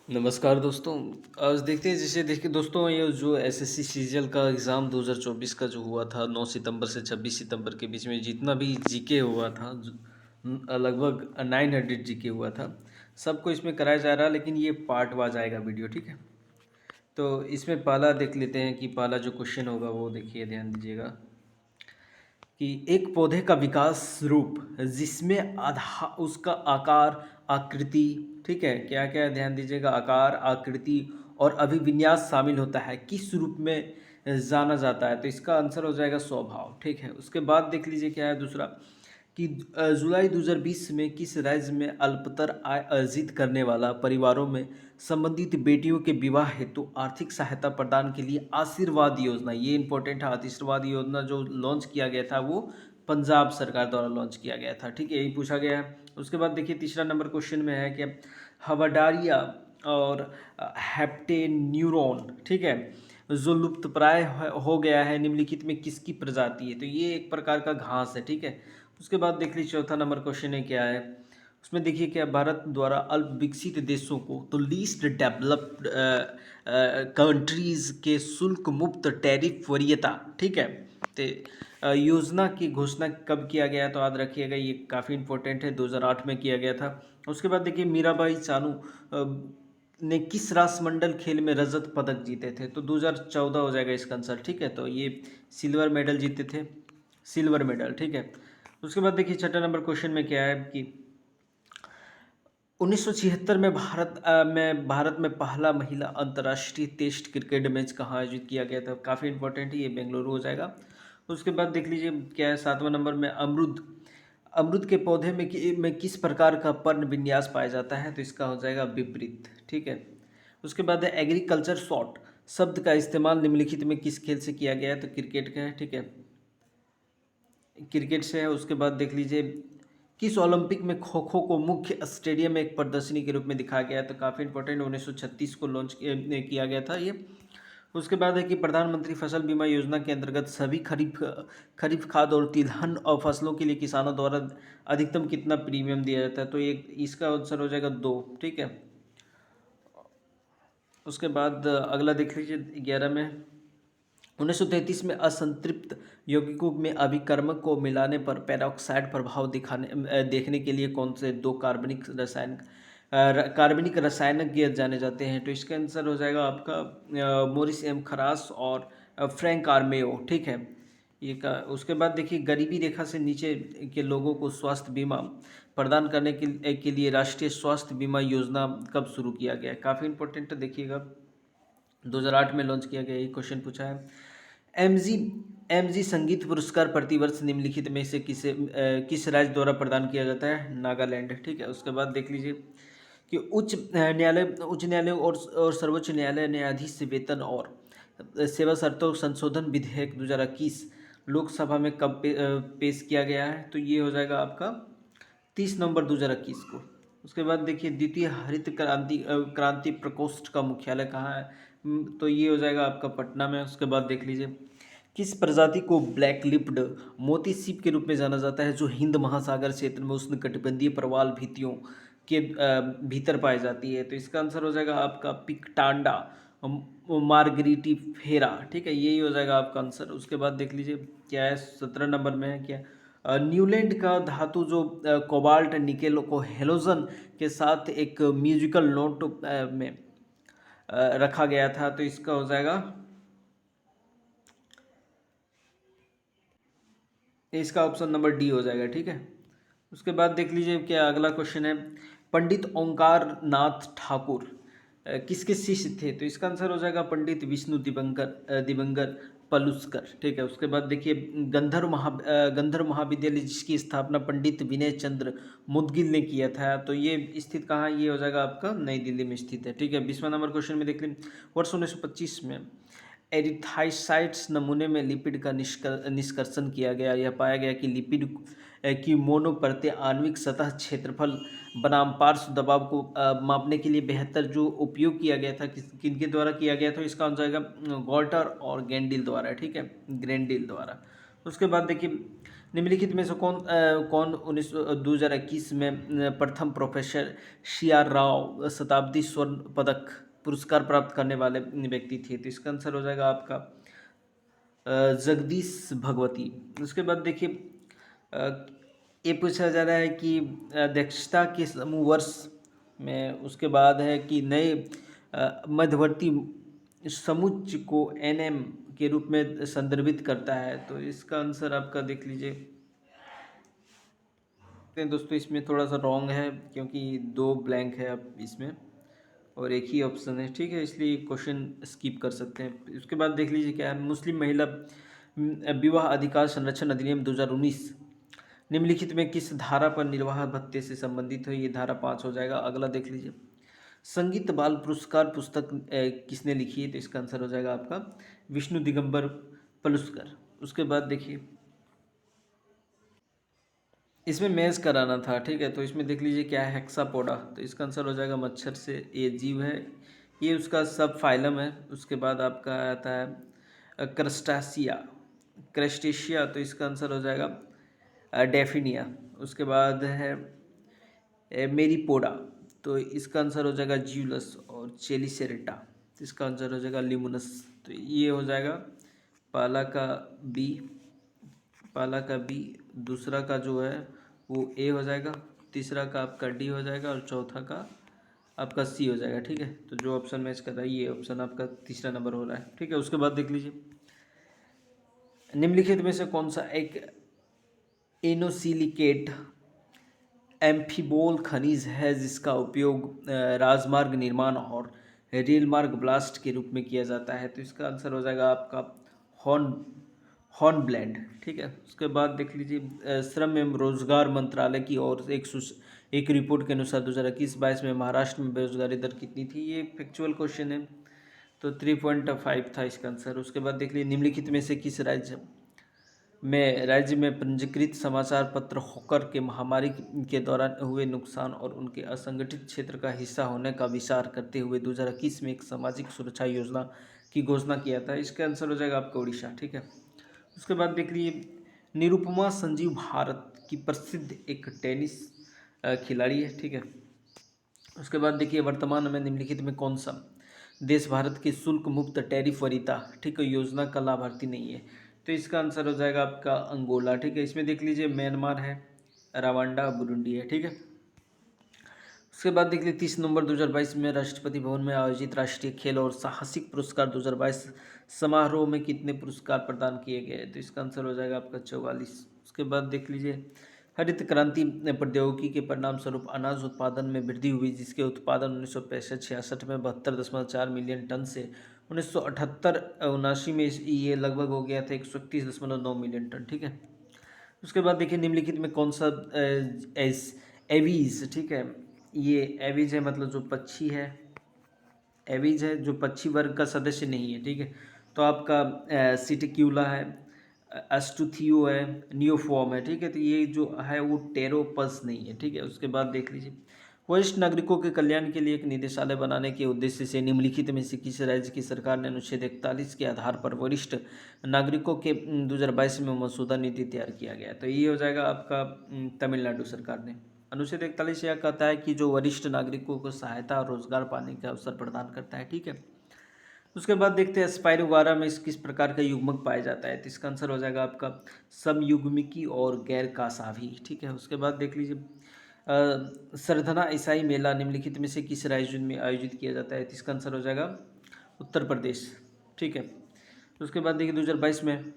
नमस्कार दोस्तों। आज देखते हैं जैसे देखिए दोस्तों, ये जो एसएससी सीजीएल का एग्ज़ाम 2024 का जो हुआ था 9 सितंबर से 26 सितंबर के बीच में, जितना भी जीके हुआ था लगभग 900 जीके हुआ था। सबको इसमें कराया जा रहा है, लेकिन ये पार्ट वाइज आएगा वीडियो, ठीक है। तो इसमें पहला देख लेते हैं कि पहला जो क्वेश्चन होगा वो देखिए, ध्यान दीजिएगा कि एक पौधे का विकास रूप जिसमें आधा उसका आकार, आकृति, ठीक है, क्या क्या है ध्यान दीजिएगा, आकार, आकृति और अभिविन्यास शामिल होता है, किस रूप में जाना जाता है। तो इसका आंसर हो जाएगा स्वभाव, ठीक है। उसके बाद देख लीजिए क्या है दूसरा कि जुलाई 2020 में किस राज्य में अल्पतर आय अर्जित करने वाला परिवारों में संबंधित बेटियों के विवाह हेतु आर्थिक सहायता प्रदान के लिए आशीर्वाद योजना, ये इंपॉर्टेंट है, आशीर्वाद योजना जो लॉन्च किया गया था वो पंजाब सरकार द्वारा लॉन्च किया गया था, ठीक है, यही पूछा गया है। उसके बाद देखिए तीसरा नंबर क्वेश्चन में है कि हवाडारिया और हेप्टेन्यूरॉन, ठीक है, जो लुप्तप्राय हो गया है, निम्नलिखित में किसकी प्रजाति है। तो ये एक प्रकार का घास है, ठीक है। उसके बाद देख लीजिए चौथा नंबर क्वेश्चन है क्या है, उसमें देखिए क्या भारत द्वारा अल्प विकसित देशों को तो लीस्ट डेवलप्ड कंट्रीज के शुल्क मुक्त टैरिफ वरीयता, ठीक है। तो योजना की घोषणा कब किया गया, तो याद रखिएगा ये काफ़ी इंपॉर्टेंट है, 2008 में किया गया था। उसके बाद देखिए मीराबाई चानू ने किस राष्ट्रमंडल खेल में रजत पदक जीते थे, तो 2014 हो जाएगा इसका आंसर, ठीक है। तो ये सिल्वर मेडल जीते थे, सिल्वर मेडल, ठीक है। उसके बाद देखिए छठा नंबर क्वेश्चन में क्या है कि 1976 में भारत में पहला महिला अंतर्राष्ट्रीय टेस्ट क्रिकेट मैच कहाँ आयोजित किया गया था, काफ़ी इंपॉर्टेंट है, ये बेंगलुरु हो जाएगा। उसके बाद देख लीजिए क्या है सातवां नंबर में अमरूद, अमरूद के पौधे में किस प्रकार का पर्ण विन्यास पाया जाता है, तो इसका हो जाएगा विपरीत, ठीक है। उसके बाद है एग्रीकल्चर शॉट शब्द का इस्तेमाल निम्नलिखित में किस खेल से किया गया है, तो क्रिकेट का है, ठीक है, क्रिकेट से है। उसके बाद देख लीजिए किस ओलंपिक में खो खो को मुख्य स्टेडियम में एक प्रदर्शनी के रूप में दिखाया गया है, तो काफ़ी इंपॉर्टेंट 1936 को लॉन्च किया गया था ये। उसके बाद है कि प्रधानमंत्री फसल बीमा योजना के अंतर्गत सभी खरीफ खाद और तिलहन और फसलों के लिए किसानों द्वारा अधिकतम कितना प्रीमियम दिया जाता है, तो एक इसका आंसर हो जाएगा 2, ठीक है। उसके बाद अगला देख लीजिए 11 में 1933 में असंतृप्त यौगिकों में अभिकर्मक को मिलाने पर पेरोक्साइड प्रभाव देखने के लिए कौन से दो कार्बनिक रसायनज्ञ जाने जाते हैं, तो इसका आंसर हो जाएगा आपका मोरिस एम खरास और फ्रैंक आर्मेयो, ठीक है। ये का उसके बाद देखिए गरीबी रेखा से नीचे के लोगों को स्वास्थ्य बीमा प्रदान करने के लिए राष्ट्रीय स्वास्थ्य बीमा योजना कब शुरू किया गया है, काफ़ी इंपॉर्टेंट है, देखिएगा 2008 में लॉन्च किया गया, ये क्वेश्चन पूछा है। एमजी एमजी संगीत पुरस्कार प्रतिवर्ष निम्नलिखित में से किस राज्य द्वारा प्रदान किया जाता है, नागालैंड, ठीक है। उसके बाद देख लीजिए कि उच्च न्यायालय और सर्वोच्च न्यायालय न्यायाधीश से वेतन और सेवा शर्तों संशोधन विधेयक 2021 लोकसभा में कब पेश किया गया है, तो ये हो जाएगा आपका 30 नवंबर 2021 को। उसके बाद देखिए द्वितीय हरित क्रांति प्रकोष्ठ का मुख्यालय कहाँ है, तो ये हो जाएगा आपका पटना में। उसके बाद देख लीजिए किस प्रजाति को ब्लैक लिप्ड मोती सीप के रूप में जाना जाता है, जो हिंद महासागर क्षेत्र में उष्णकटिबंधीय प्रवाल भित्तियों के भीतर पाई जाती है, तो इसका आंसर हो जाएगा आपका पिकटांडा मार्गरीटी फेरा, ठीक है, यही हो जाएगा आपका आंसर। उसके बाद देख लीजिए क्या है 17 नंबर में है क्या, न्यूलैंड का धातु जो कोबाल्ट निकेल को हेलोजन के साथ एक म्यूजिकल नोट में रखा गया था, तो इसका हो जाएगा, इसका ऑप्शन नंबर डी हो जाएगा, ठीक है। उसके बाद देख लीजिए क्या अगला क्वेश्चन है, पंडित ओंकार नाथ ठाकुर किसके शिष्य थे, तो इसका आंसर हो जाएगा पंडित विष्णु दिवंगर पलुस्कर, ठीक है। उसके बाद देखिए गंधर्व महाविद्यालय जिसकी स्थापना पंडित विनय चंद्र मुदगिल ने किया था, तो ये स्थित कहाँ, ये हो जाएगा आपका नई दिल्ली में स्थित है, ठीक है। 20वां नंबर क्वेश्चन में देख लें, वर्ष 1925 में एरिथाइसाइट्स नमूने में लिपिड का निष्कर्षण किया गया, यह पाया गया कि लिपिड की मोनोपरतें आणविक सतह क्षेत्रफल बनाम पार्श्व दबाव को मापने के लिए बेहतर जो उपयोग किया गया था किनके द्वारा किया गया था, इसका हो जाएगा गॉल्टर और गेंडिल द्वारा, ठीक है, ग्रेंडिल द्वारा। उसके बाद देखिए निम्नलिखित में से कौन 2021 में प्रथम प्रोफेसर सी आर राव शताब्दी स्वर्ण पदक पुरस्कार प्राप्त करने वाले व्यक्ति थे? तो इसका आंसर हो जाएगा आपका जगदीश भगवती। उसके बाद देखिए ये पूछा जा रहा है कि अध्यक्षता के समूह वर्ष में, उसके बाद है कि नए मध्यवर्ती समुच्चय को एनएम के रूप में संदर्भित करता है। तो इसका आंसर आपका देख लीजिए। दोस्तों इसमें थोड़ा सा रॉन्ग है क्योंकि 2 ब्लैंक है अब इसमें और एक ही ऑप्शन है, ठीक है, इसलिए क्वेश्चन स्किप कर सकते हैं। उसके बाद देख लीजिए क्या है, मुस्लिम महिला विवाह अधिकार संरक्षण अधिनियम 2019 निम्नलिखित में किस धारा पर निर्वाह भत्ते से संबंधित है? ये धारा 5 हो जाएगा। अगला देख लीजिए, संगीत बाल पुरस्कार पुस्तक किसने लिखी है? तो इसका आंसर हो जाएगा आपका विष्णु दिगंबर पलुस्कर। उसके बाद देखिए इसमें मैच कराना था, ठीक है, तो इसमें देख लीजिए क्या है, हेक्सापोडा। तो इसका आंसर हो जाएगा मच्छर से, ये जीव है, ये उसका सब फाइलम है। उसके बाद आपका आता है क्रस्टासिया, क्रस्टेशिया, तो इसका आंसर हो जाएगा डेफिनिया। उसके बाद है मेरीपोडा, तो इसका आंसर हो जाएगा ज्यूलस। और चेलिसेरेटा, तो इसका आंसर हो जाएगा लिमुनस। तो ये हो जाएगा पहला का बी, पहला का बी, दूसरा का जो है वो ए हो जाएगा, तीसरा का आपका डी हो जाएगा और चौथा का आपका सी हो जाएगा, ठीक है। तो जो ऑप्शन मैच कर रहा है ये ऑप्शन आपका तीसरा नंबर हो रहा है, ठीक है। उसके बाद देख लीजिए, निम्नलिखित में से कौन सा एक इनोसिलिकेट एम्फीबोल खनिज है जिसका उपयोग राजमार्ग निर्माण और रेल मार्ग ब्लास्ट के रूप में किया जाता है? तो इसका आंसर हो जाएगा आपका हॉर्न हॉर्नब्लैंड, ठीक है। उसके बाद देख लीजिए, श्रम एवं रोजगार मंत्रालय की ओर से एक रिपोर्ट के अनुसार 2021-22 में महाराष्ट्र में बेरोजगारी दर कितनी थी? ये फैक्चुअल क्वेश्चन है, तो 3.5 था इसका आंसर। उसके बाद देख लीजिए, निम्नलिखित में से किस राज्य में पंजीकृत समाचार पत्र हॉकर के महामारी के दौरान हुए नुकसान और उनके असंगठित क्षेत्र का हिस्सा होने का विचार करते हुए 2021 में एक सामाजिक सुरक्षा योजना की घोषणा किया था? इसका आंसर हो जाएगा आपका उड़ीसा, ठीक है। उसके बाद देख लीजिए, निरुपमा संजीव भारत की प्रसिद्ध एक टेनिस खिलाड़ी है, ठीक है। उसके बाद देखिए, वर्तमान में निम्नलिखित में कौन सा देश भारत की शुल्क मुक्त टैरिफ वरीयता, ठीक है, योजना का लाभार्थी नहीं है? तो इसका आंसर हो जाएगा आपका अंगोला, ठीक है। इसमें देख लीजिए, म्यांमार है, रवांडा, बुरुंडी है, ठीक है। उसके बाद देख लीजिए, 30 नवंबर 2022 में राष्ट्रपति भवन में आयोजित राष्ट्रीय खेल और साहसिक पुरस्कार 2022 समारोह में कितने पुरस्कार प्रदान किए गए? तो इसका आंसर हो जाएगा आपका 44। उसके बाद देख लीजिए, हरित क्रांति प्रौद्योगिकी के परिणाम स्वरूप अनाज उत्पादन में वृद्धि हुई, जिसके उत्पादन 1965-66 में 72.4 मिलियन टन से 1978-79 में ये लगभग हो गया था 131.9 मिलियन टन, ठीक है। उसके बाद देखिए, निम्नलिखित में कौन सा एवीज, ठीक है, ये एवीज है मतलब जो पक्षी है, एवीज है जो पक्षी वर्ग का सदस्य नहीं है, ठीक है। तो आपका सिटिक्यूला है, एस्टुथियो है, नियोफॉर्म है, ठीक है। तो ये जो है वो टेरोपस नहीं है, ठीक है। उसके बाद देख लीजिए, वरिष्ठ नागरिकों के कल्याण के लिए एक निदेशालय बनाने के उद्देश्य से निम्नलिखित में से किस राज्य की सरकार ने अनुच्छेद 41 के आधार पर वरिष्ठ नागरिकों के 2022 में मसूदा नीति तैयार किया गया? तो ये हो जाएगा आपका तमिलनाडु सरकार ने। अनुच्छेद 41 यह कहता है कि जो वरिष्ठ नागरिकों को सहायता और रोजगार पाने का अवसर प्रदान करता है, ठीक है। उसके बाद देखते हैं, स्पाइरोगारा में किस प्रकार का युग्मक पाया जाता है? तो इसका आंसर हो जाएगा आपका समयुग्मिकी और गैर कासावी, ठीक है। उसके बाद देख लीजिए, सरधना ईसाई मेला निम्नलिखित में से किस राज्य में आयोजित किया जाता है? तो इसका आंसर हो जाएगा उत्तर प्रदेश, ठीक है। उसके बाद देखिए, 2022 में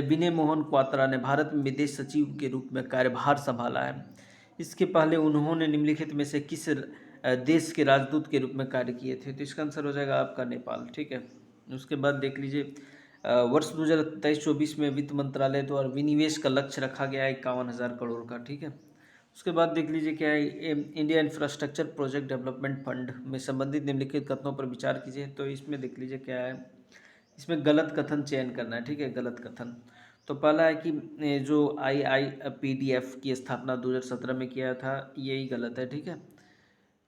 विनय मोहन क्वात्रा ने भारत में विदेश सचिव के रूप में कार्यभार संभाला है। इसके पहले उन्होंने निम्नलिखित में से किस देश के राजदूत के रूप में कार्य किए थे? तो इसका आंसर हो जाएगा आपका नेपाल, ठीक है। उसके बाद देख लीजिए, वर्ष 2023-24 में वित्त मंत्रालय द्वारा विनिवेश का लक्ष्य रखा गया है 51,000 करोड़ का, ठीक है। उसके बाद देख लीजिए क्या है, India infrastructure project development fund में संबंधित निम्नलिखित कथनों पर विचार कीजिए। तो इसमें देख लीजिए क्या है, इसमें गलत कथन चयन करना है, ठीक है, गलत कथन। तो पहला है कि जो IIPDF की स्थापना 2017 में किया था, यही गलत है, ठीक है।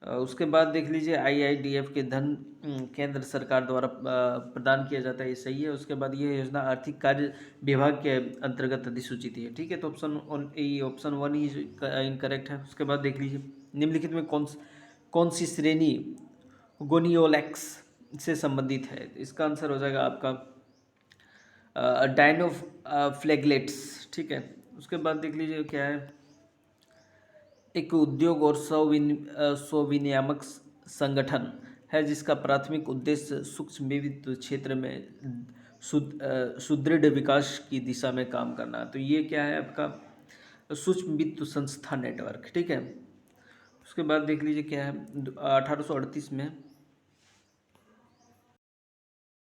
उसके बाद देख लीजिए आईआईडीएफ के धन केंद्र सरकार द्वारा प्रदान किया जाता है, ये सही है। उसके बाद ये योजना आर्थिक कार्य विभाग के अंतर्गत अधिसूचित है, ठीक है। तो ऑप्शन वन ही इनकरेक्ट है। उसके बाद देख लीजिए निम्नलिखित में कौन सी श्रेणी गोनियोलैक्स से संबंधित है। इसका आंसर हो जाएगा आपका डायनोफ्लेगलेट्स, ठीक है। उसके बाद देख लीजिए क्या है, एक उद्योग और स्व विनियामक संगठन है जिसका प्राथमिक उद्देश्य सूक्ष्म वित्त क्षेत्र में सुदृढ़ विकास की दिशा में काम करना है। तो ये क्या है आपका सूक्ष्म वित्त संस्था नेटवर्क, ठीक है। उसके बाद देख लीजिए क्या है 1838 में